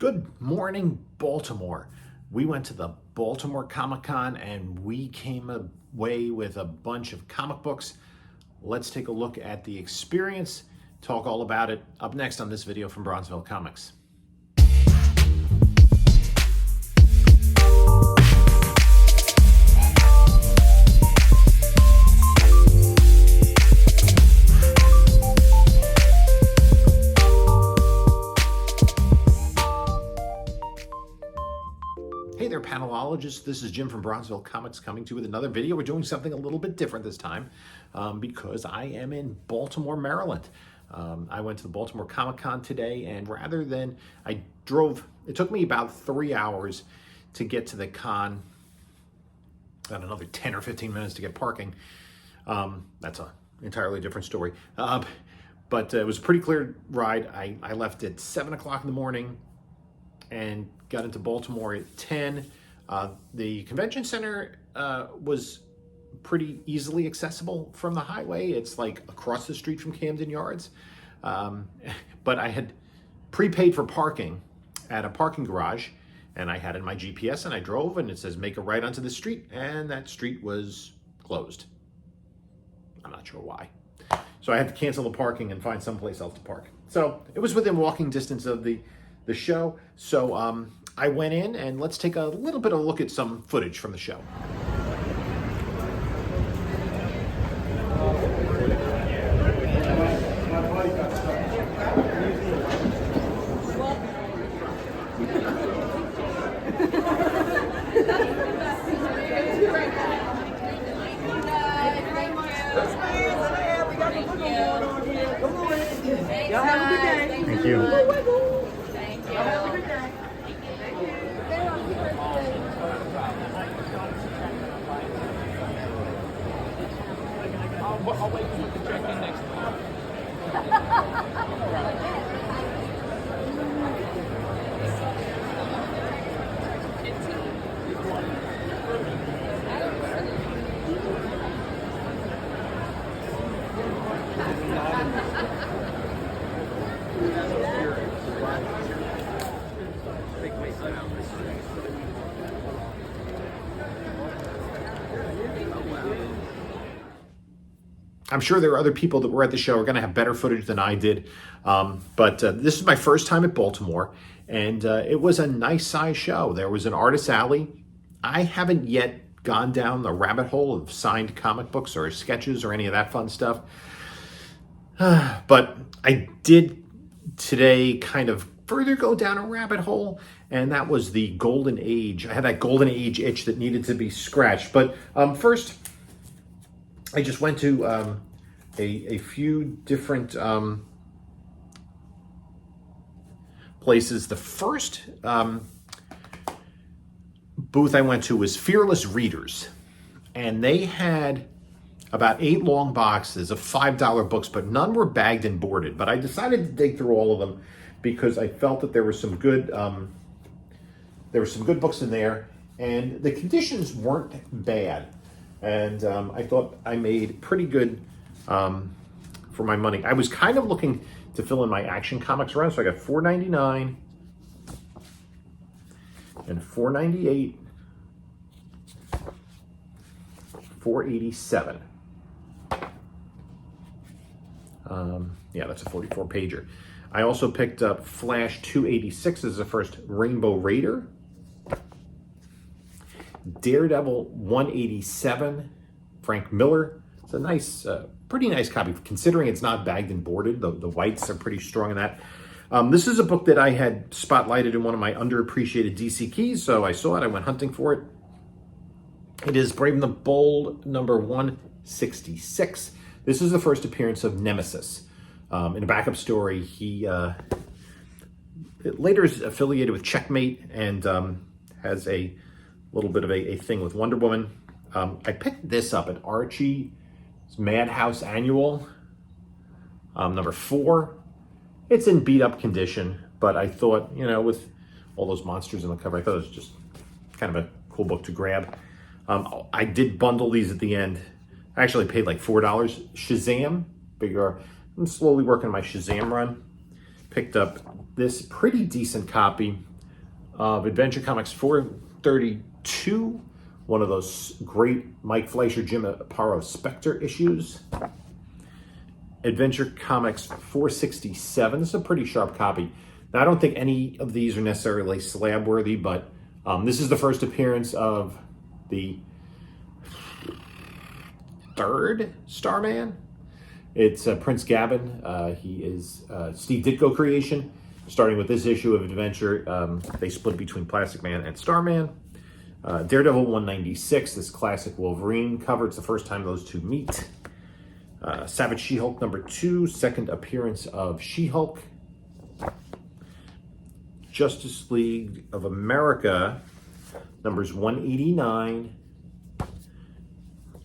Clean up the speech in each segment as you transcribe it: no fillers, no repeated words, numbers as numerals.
Good morning, Baltimore. We went to the Baltimore Comic-Con and we came away with a bunch of comic books. Let's take a look at the experience, talk all about it, up next on this video from Bronzeville Comics. Hey there, panelologists. This is Jim from Bronzeville Comics coming to you with another video. We're doing something a little bit different this time because I am in Baltimore, Maryland. I went to the Baltimore Comic-Con today, and rather than, it took me about 3 hours to get to the con, and another 10 or 15 minutes to get parking. That's an entirely different story. But it was a pretty clear ride. I left at 7 o'clock in the morning and got into Baltimore at 10. The convention center was pretty easily accessible from the highway. It's like across the street from Camden Yards. But I had prepaid for parking at a parking garage, and I had in my GPS, and I drove, and it says make a right onto the street, and that street was closed. I'm not sure why. So I had to cancel the parking and find someplace else to park. So it was within walking distance of the show. So I went in, and let's take a little bit of a look at some footage from the show. Y'all have a good day. Thank you. I'll wait for you to check in next time. I'm sure there are other people that were at the show who are going to have better footage than I did. But this is my first time at Baltimore, and it was a nice size show. There was an artist alley. I haven't yet gone down the rabbit hole of signed comic books or sketches or any of that fun stuff. But I did today kind of further go down a rabbit hole, and that was the Golden Age. I had that Golden Age itch that needed to be scratched. But first, I just went to a few different places. The first booth I went to was Fearless Readers, and they had about 8 long boxes of $5 books, but none were bagged and boarded. But I decided to dig through all of them because I felt that there were some good books in there, and the conditions weren't bad. And I thought I made pretty good for my money. I was kind of looking to fill in my Action Comics run, so I got $4.99 and $4.98, $4.87. Yeah, that's a 44 pager. I also picked up Flash 286 as the first Rainbow Raider. Daredevil 187, Frank Miller. It's a nice, pretty nice copy, considering it's not bagged and boarded. The whites are pretty strong in that. This is a book that I had spotlighted in one of my underappreciated DC keys, so I saw it, I went hunting for it. It is Brave and the Bold, number 166. This is the first appearance of Nemesis. In a backup story, he later is affiliated with Checkmate and has a little bit of a thing with Wonder Woman. I picked this up at Archie's Madhouse Annual, number 4. It's in beat up condition, but I thought, you know, with all those monsters on the cover, I thought it was just kind of a cool book to grab. I did bundle these at the end. I actually paid like $4. Shazam, I'm slowly working my Shazam run. Picked up this pretty decent copy of Adventure Comics 432, one of those great Mike Fleischer, Jim Aparo Spectre issues. Adventure Comics 467, this is a pretty sharp copy. Now, I don't think any of these are necessarily slab worthy, but this is the first appearance of the third Starman. It's Prince Gavin. He is Steve Ditko creation. Starting with this issue of Adventure, they split between Plastic Man and Starman. Daredevil 196, this classic Wolverine cover. It's the first time those two meet. Savage She-Hulk number 2, second appearance of She-Hulk. Justice League of America numbers 189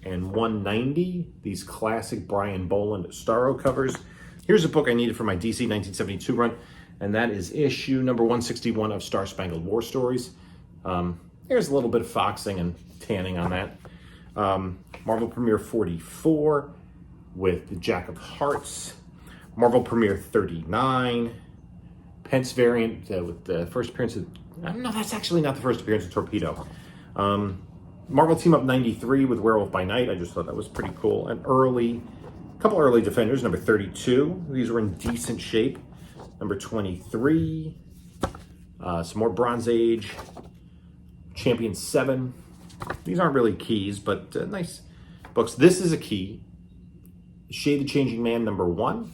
and 190, these classic Brian Boland Starro covers. Here's a book I needed for my DC 1972 run, and that is issue number 161 of Star Spangled War Stories. There's a little bit of foxing and tanning on that. Marvel Premiere 44 with the Jack of Hearts. Marvel Premiere 39. Pence variant with the first appearance of... No, that's actually not the first appearance of Torpedo. Marvel Team Up 93 with Werewolf by Night. I just thought that was pretty cool. And a couple early Defenders, number 32. These were in decent shape. Number 23. Some more Bronze Age. Champion 7. These aren't really keys, but nice books. This is a key. Shade the Changing Man, number 1.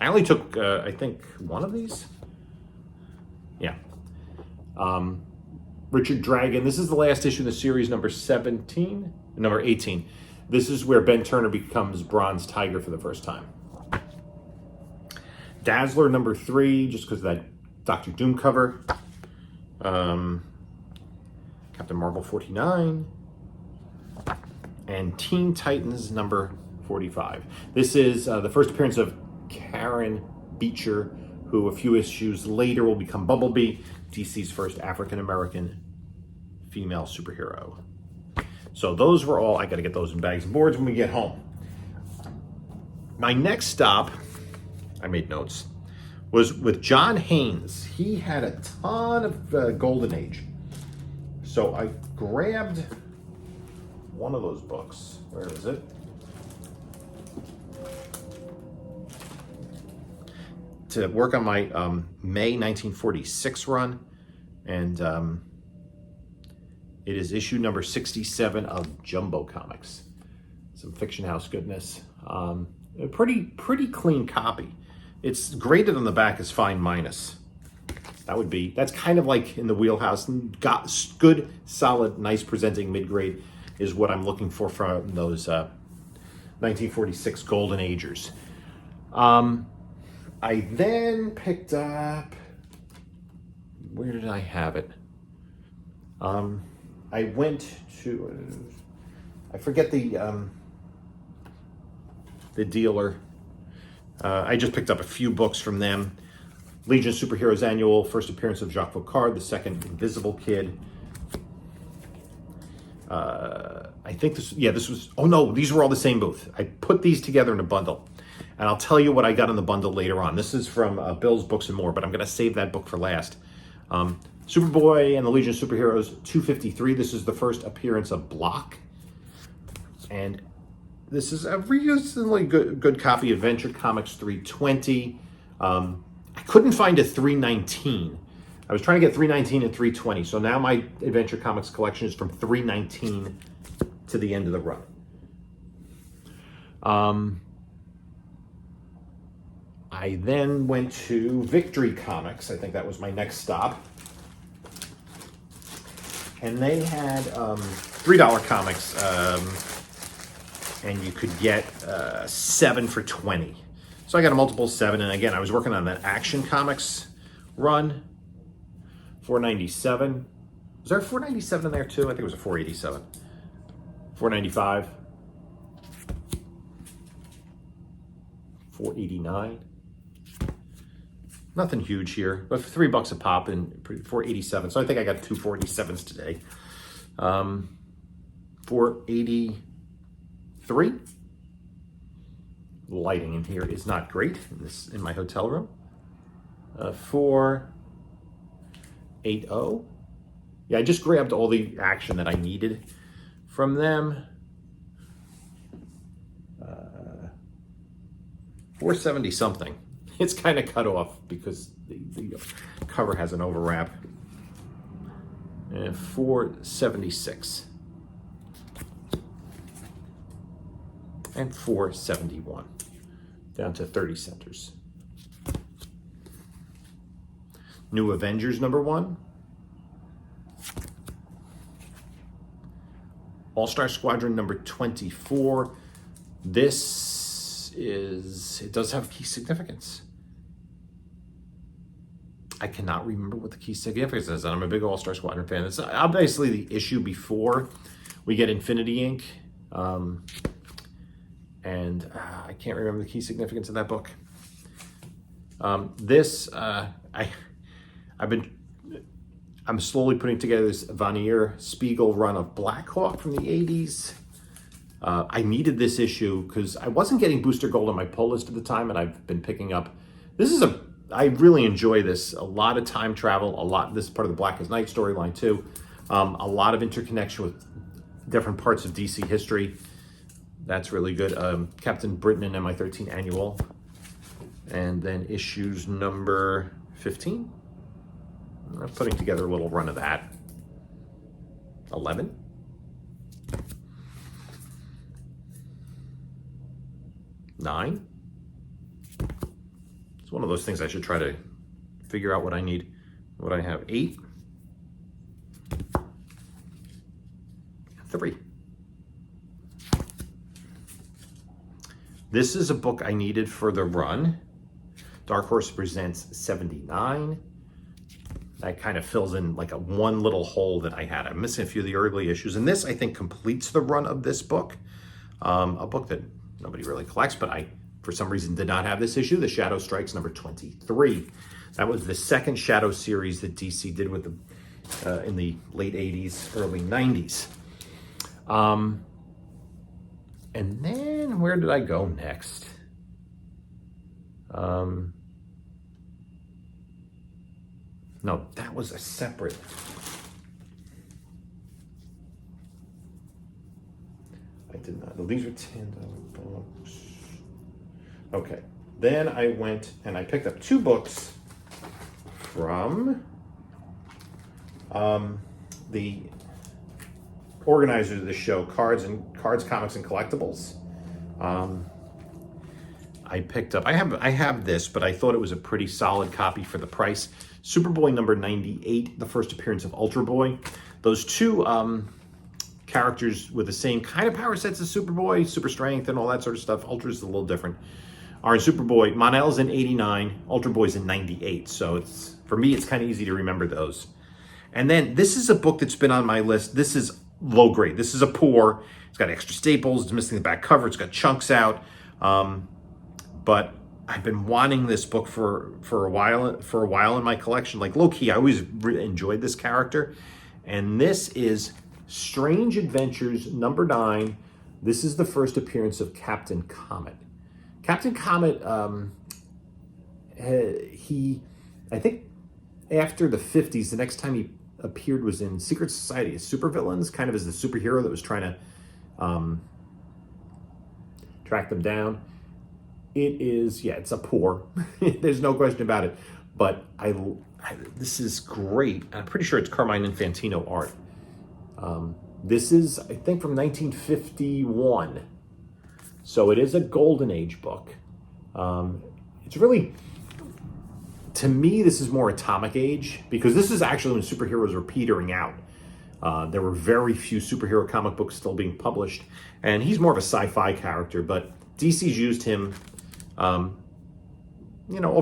I only took, I think, one of these. Yeah. Richard Dragon. This is the last issue in the series, number 18. This is where Ben Turner becomes Bronze Tiger for the first time. Dazzler, number 3, just because of that Doctor Doom cover. Captain Marvel 49. And Teen Titans, number 45. This is the first appearance of Karen Beecher, who a few issues later will become Bumblebee, DC's first African-American female superhero. So those were all, I gotta get those in bags and boards when we get home. My next stop, I made notes, was with John Haynes. He had a ton of Golden Age. So I grabbed one of those books. Where is it? To work on my May 1946 run, and it is issue number 67 of Jumbo Comics. Some Fiction House goodness. A pretty clean copy. It's graded on the back as fine minus. That's kind of like in the wheelhouse. Got good, solid, nice presenting mid-grade is what I'm looking for from those 1946 Golden Agers. I then picked up, where did I have it? I went to, I forget the dealer. I just picked up a few books from them. Legion of Superheroes Annual, first appearance of Jacques Faucard, the second Invisible Kid. I think this was, oh no, these were all the same booth. I put these together in a bundle. And I'll tell you what I got in the bundle later on. This is from Bill's Books and More, but I'm going to save that book for last. Superboy and the Legion of Superheroes 253. This is the first appearance of Block. And this is a reasonably good copy. Adventure Comics 320. I couldn't find a 319. I was trying to get 319 and 320. So now my Adventure Comics collection is from 319 to the end of the run. I then went to Victory Comics. I think that was my next stop. And they had $3 comics, and you could get 7 for 20. So I got a multiple 7, and again, I was working on that Action Comics run, $4.97. Was there a $4.97 in there too? I think it was a $4.87. $4.95. $4.89. Nothing huge here, but for $3 a pop and $4.87. So I think I got two 4.87s today. $4.83. Lighting in here is not great in my hotel room. 80. Yeah, I just grabbed all the action that I needed from them. 470 something. It's kind of cut off because the cover has an overwrap. And 476. And 471. Down to 30 centers. New Avengers #1. All-Star Squadron #24. This is, it does have key significance. I cannot remember what the key significance is, and I'm a big All-Star Squadron fan. It's obviously the issue before we get Infinity Inc. And I can't remember the key significance of that book. I'm slowly putting together this Vannier Spiegel run of Black Hawk from the 80s. I needed this issue because I wasn't getting Booster Gold on my pull list at the time, and I've been picking up. I really enjoy this. A lot of time travel, this is part of the Blackest Night storyline too. A lot of interconnection with different parts of DC history. That's really good. Captain Britain and MI13 Annual. And then issues number 15. I'm putting together a little run of that. 11. Nine. It's one of those things I should try to figure out what I need, what I have. 8. 3. This is a book I needed for the run. Dark Horse Presents 79. That kind of fills in like one little hole that I had. I'm missing a few of the early issues. And this, I think, completes the run of this book. A book that nobody really collects, but I, for some reason, did not have this issue. The Shadow Strikes #23. That was the second Shadow series that DC did with the in the late 80s, early 90s. And then where did I go next? No, that was a separate. I did not. These were $10 books. Okay. Then I went and I picked up 2 books from the organizers of the show, Cards, Comics, and Collectibles. I picked up, I have this, but I thought it was a pretty solid copy for the price. Superboy #98, the first appearance of Ultra Boy. Those 2 characters with the same kind of power sets as Superboy, super strength and all that sort of stuff. Ultra's a little different. Are in Superboy. Mon-El's in 89, Ultra Boy's in 98. So it's, for me, it's kind of easy to remember those. And then this is a book that's been on my list. This is low grade. This is a poor. It's got extra staples. It's missing the back cover. It's got chunks out. But I've been wanting this book for a while in my collection. Like low key, I always enjoyed this character. And this is Strange Adventures #9. This is the first appearance of Captain Comet. Captain Comet, I think after the 50s, the next time he appeared was in Secret Society of Supervillains, kind of as the superhero that was trying to track them down. It is, yeah, it's a poor. There's no question about it. But this is great. I'm pretty sure it's Carmine Infantino art. This is, I think, from 1951. So it is a Golden Age book. It's really, to me, this is more Atomic Age, because this is actually when superheroes were petering out. There were very few superhero comic books still being published, and he's more of a sci-fi character, but DC's used him, over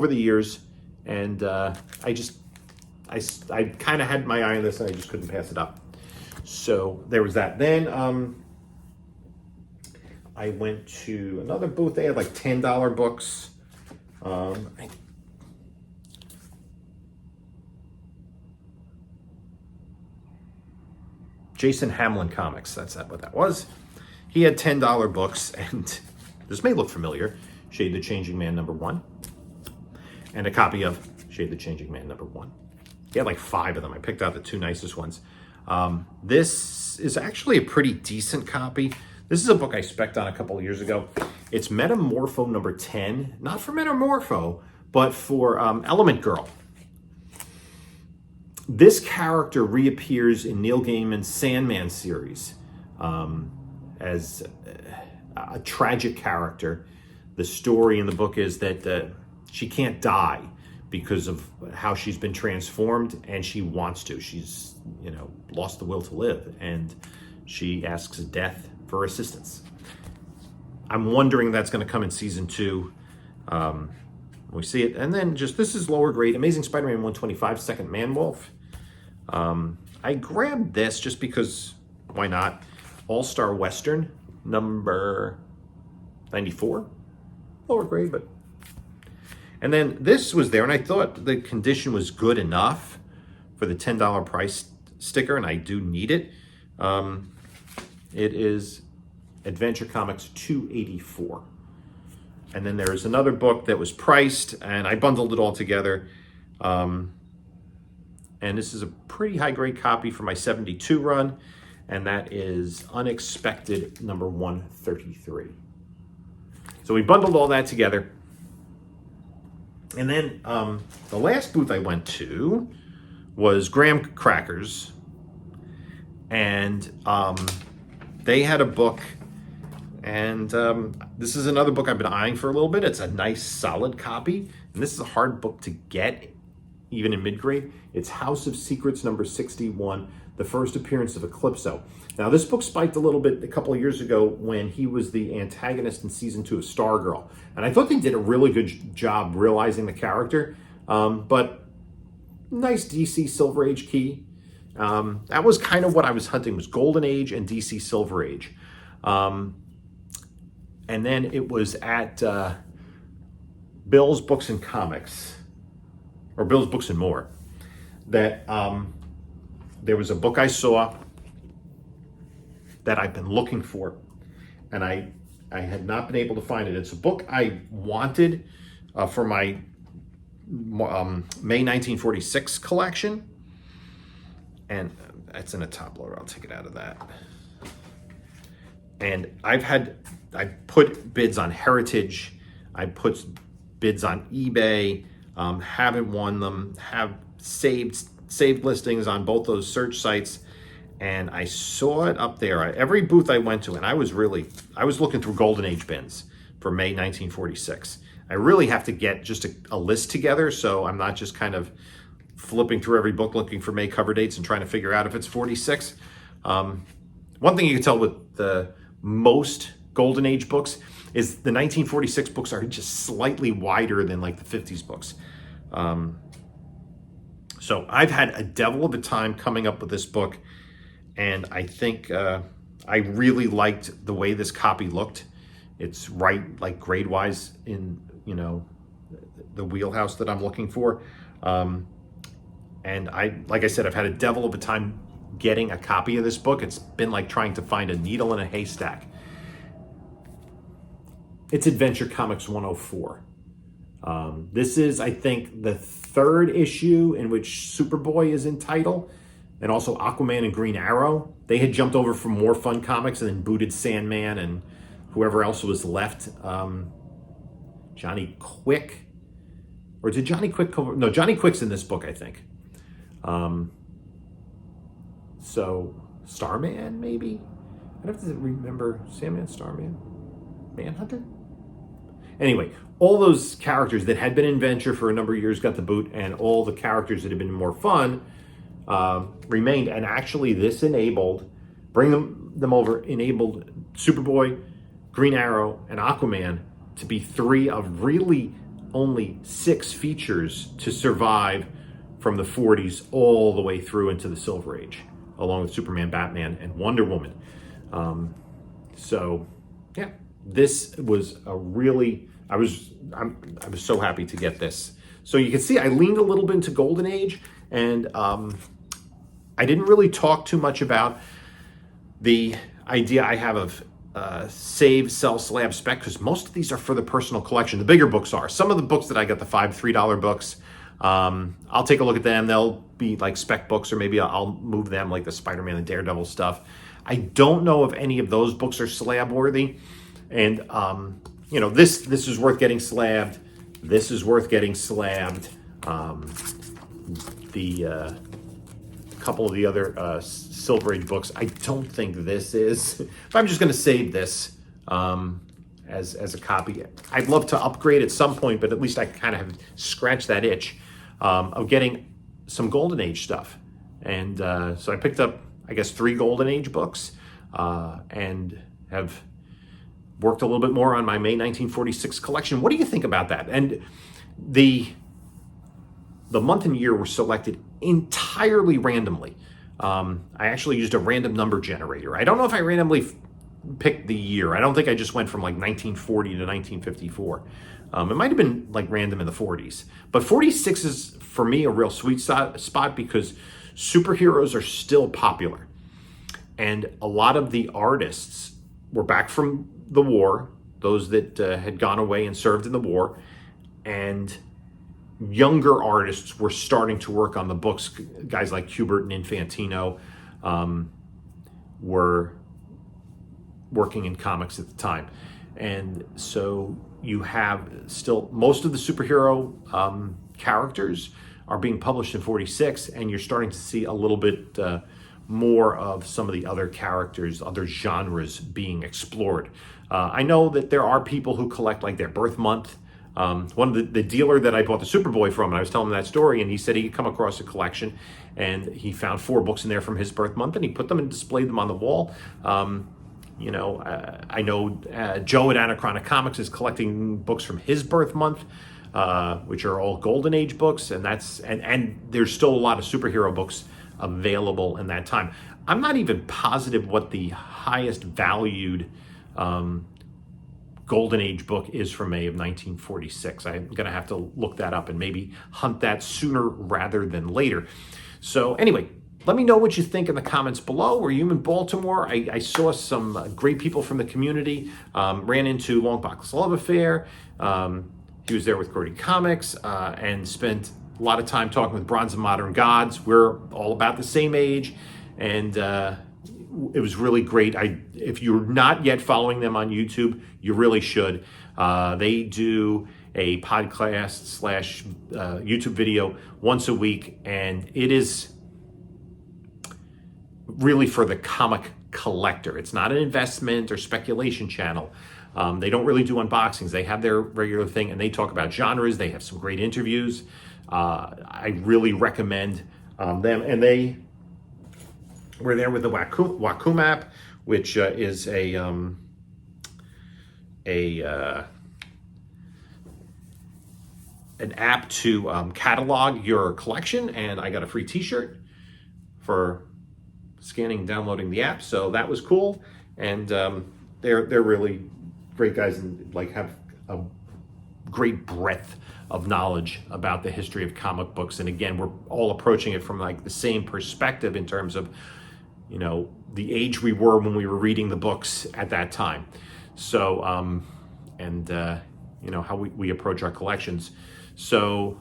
the years, and I kind of had my eye on this, and I just couldn't pass it up. So there was that. Then I went to another booth. They had like $10 books. Jason Hamlin Comics, that's what that was. He had $10 books, and this may look familiar. Shade the Changing Man #1. And a copy of Shade the Changing Man #1. He had like 5 of them. I picked out the 2 nicest ones. This is actually a pretty decent copy. This is a book I spec'd on a couple of years ago. It's Metamorpho number 10, not for Metamorpho, but for Element Girl. This character reappears in Neil Gaiman's Sandman series as a tragic character. The story in the book is that she can't die because of how she's been transformed, and she wants to. She's, lost the will to live, and she asks death for assistance. I'm wondering that's going to come in season 2. We see it. And then this is lower grade, Amazing Spider-Man 125, Second Man-Wolf. I grabbed this just because, why not? All-Star Western, number 94. Lower grade, but... And then this was there, and I thought the condition was good enough for the $10 price sticker, and I do need it. It is Adventure Comics 284. And then there's another book that was priced, and I bundled it all together. And this is a pretty high-grade copy for my 72 run, and that is Unexpected number 133. So we bundled all that together. And then the last booth I went to was Graham Crackers, and they had a book, and this is another book I've been eyeing for a little bit. It's a nice, solid copy, and this is a hard book to get, even in mid-grade. It's House of Secrets number 61, the first appearance of Eclipso. Now, this book spiked a little bit a couple of years ago when he was the antagonist in season 2 of Stargirl. And I thought they did a really good job realizing the character. But nice DC Silver Age key. That was kind of what I was hunting, was Golden Age and DC Silver Age. And then it was at Bill's Books and Comics, or Bill's Books and More, that there was a book I saw that I've been looking for, and I had not been able to find it. It's a book I wanted for my May 1946 collection, and it's in a top loader. I'll take it out of that. And I put bids on Heritage, I put bids on eBay, haven't won them, have saved listings on both those search sites, and I saw it up there. Every booth I went to, and I was looking through Golden Age bins for May 1946. I really have to get just a list together, so I'm not just kind of flipping through every book looking for May cover dates and trying to figure out if it's 46. One thing you can tell with the most Golden Age books is the 1946 books are just slightly wider than like the 50s books. So I've had a devil of a time coming up with this book, and I think I really liked the way this copy looked. It's right, like grade-wise, in the wheelhouse that I'm looking for. And like I said, I've had a devil of a time getting a copy of this book. It's been like trying to find a needle in a haystack. It's Adventure Comics 104. This is, I think, the 3rd issue in which Superboy is in title, and also Aquaman and Green Arrow. They had jumped over for More Fun Comics and then booted Sandman and whoever else was left. Johnny Quick. Or did Johnny Quick come? No, Johnny Quick's in this book, I think. So, Starman, maybe? I'd have to remember. Sandman, Starman, Manhunter? Anyway, all those characters that had been in Venture for a number of years got the boot, and all the characters that had been More Fun remained. And actually, this enabled, them over, enabled Superboy, Green Arrow, and Aquaman to be 3 of really only 6 features to survive from the 40s all the way through into the Silver Age, along with Superman, Batman, and Wonder Woman. So, yeah, this was a really, I was so happy to get this. So you can see I leaned a little bit into Golden Age, and I didn't really talk too much about the idea I have of save, sell, slab, spec, because most of these are for the personal collection. The bigger books are. Some of the books that I got, the $3 books, I'll take a look at them. They'll be like spec books, or maybe I'll move them like the Spider-Man and Daredevil stuff. I don't know if any of those books are slab worthy. And, you know, this is worth getting slabbed. This is worth getting slabbed. The couple of the other Silver Age books, I don't think this is. If I'm just going to save this as a copy, I'd love to upgrade at some point, but at least I kind of have scratched that itch of getting some Golden Age stuff. And so I picked up, I guess, 3 Golden Age books and have worked a little bit more on my May 1946 collection. What do you think about that? And the month and year were selected entirely randomly. I actually used a random number generator. I don't know if I randomly picked the year. I don't think I just went from like 1940 to 1954. It might have been like random in the 40s. But 46 is, for me, a real sweet spot because superheroes are still popular. And a lot of the artists were back from the war, those that had gone away and served in the war, and younger artists were starting to work on the books. Guys like Hubert and Infantino were working in comics at the time. And so you have still most of the superhero characters are being published in 46, and you're starting to see a little bit more of some of the other characters, other genres being explored. I know that there are people who collect like their birth month. One of the dealer that I bought the Superboy from, and I was telling him that story, and he said he'd come across a collection, and he found 4 books in there from his birth month, and he put them and displayed them on the wall. You know, I know Joe at Anachronic Comics is collecting books from his birth month, which are all Golden Age books, and and there's still a lot of superhero books available in that time. I'm not even positive what the highest valued Golden Age book is from May of 1946. I'm going to have to look that up and maybe hunt that sooner rather than later. So anyway, let me know what you think in the comments below. Were you in Baltimore? I saw some great people from the community. Ran into Long Box Love Affair. He was there with Gordy Comics and spent a lot of time talking with Bronze and Modern Gods. We're all about the same age, and it was really great. If you're not yet following them on YouTube, you really should. They do a podcast / YouTube video once a week, and it is really for the comic collector. It's not an investment or speculation channel. They don't really do unboxings. They have their regular thing, and they talk about genres. They have some great interviews. I really recommend them. And they were there with the Wacom app, which is an app to catalog your collection. And I got a free T-shirt for scanning and downloading the app, so that was cool. And they're really great guys and like have a great breadth of knowledge about the history of comic books. And again, we're all approaching it from like the same perspective in terms of, you know, the age we were when we were reading the books at that time. So you know, how we approach our collections. So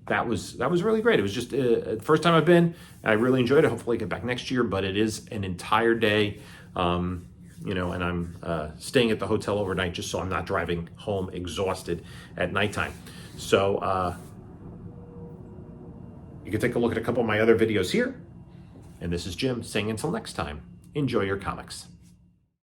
that was really great. It was just the first time I've been, and I really enjoyed it. Hopefully I get back next year, but it is an entire day, you know, and I'm staying at the hotel overnight just so I'm not driving home exhausted at nighttime. So you can take a look at a couple of my other videos here. And this is Jim saying until next time, enjoy your comics.